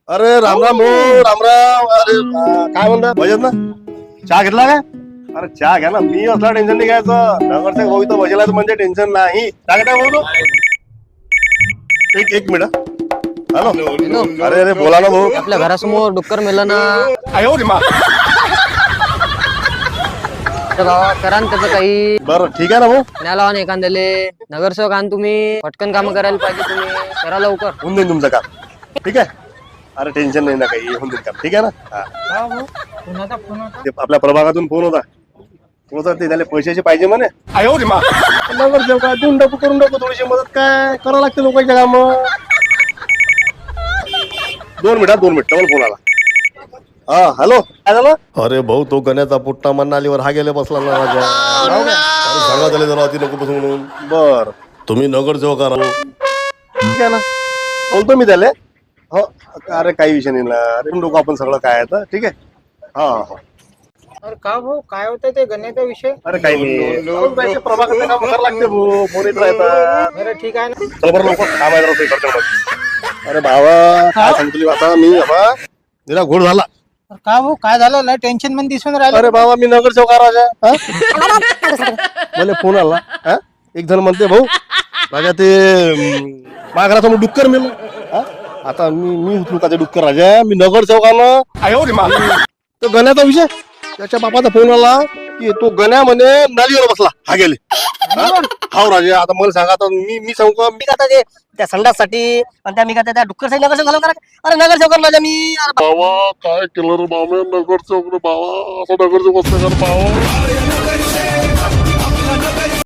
अरे राम राम भाऊ, राम राम. अरे काय म्हणता मजेत ना? चहा घेतला काय? अरे चहा घ्या ना, मी असला टेन्शन नाही घ्यायचं. नगरसेवक भाऊ इथं बसेला म्हणजे टेन्शन नाही. काय काय भाऊ? एक मिनिट. हॅलो. अरे अरे बोला ना भाऊ. आपल्या घरासमोर डुक्कर मेलं ना. आयो रे मा. तर बाबा करा ना त्याचं काही. बरं ठीक आहे ना भाऊ. न्या लावा ना एखाद्याले. नगरसेवक आण तुम्ही. पटकन काम करायला पाहिजे तुम्ही. करा लवकर. होऊन देईन तुमचं काम. ठीक आहे. अरे टेन्शन नाही ना काही, होऊन देईन काम. ठीक आहे ना? हा. ते आपल्या प्रभागातून फोन होता. होता ते त्याला पैशाचे पाहिजे म्हणे. आयो रे मा. नगरसेवक देऊन टाकू, करून टाकू थोडीशी मदत. काय करावं लागते लोकांच्या काम. 2 मिनिट डबल फोन आला. हा हॅलो, काय झालं? अरे भाऊ तो गण्याचा पुट्टा मनालीवर हा गेले बसला ना माझ्या. सांगा त्याला जरा अति नको बसू म्हणून. बर तुम्ही नगरसेवक राहू. ठीक आहे ना, बोलतो मी त्याला. हो अरे काही विषय नाही ना. अरे डोकं आपण सगळं काय आहे ठीक आहे. हा हा. अरे का भाऊ काय होतं ते गण्याचा विषय? अरे काही नाही, प्रभागात काम करावं लागते भाऊ. फोन येत राहतात. बरं ठीक आहे ना. चल बरं लवकर काम आहे जरा करतो. अरे भावा काय सांगतो आता मी बाबा निरा घोड झाला. अरे का भाऊ काय झालं? लय टेन्शन मध्ये दिसून राहिलं. अरे बाबा मी नगरसेवक राजा. मला फोन आला. हा? एक जण म्हणते भाऊ राजा ते माझ्या घरासमोर डुक्कर मेलो. हा? आता मी उचलू का ते डुक्कर राजा? मी नगरसेवकानं तो गण्याचा विषय. त्याच्या बापाचा फोन आला की तो गण्या म्हणे नालीवर बसला हा गेले. हाव राजा, आता मला सांगा आता मी सांगू का? मी का ते त्या संडाससाठी आणि त्या मी का त्या डुक्कर साठी नगरसेवक झालो करा. अरे नगरसेवक माझ्या मी. बाबा काय केलं रे बाबा, नगरसेवक रे बाबा, असं नगरसेवक असं कर बाबा.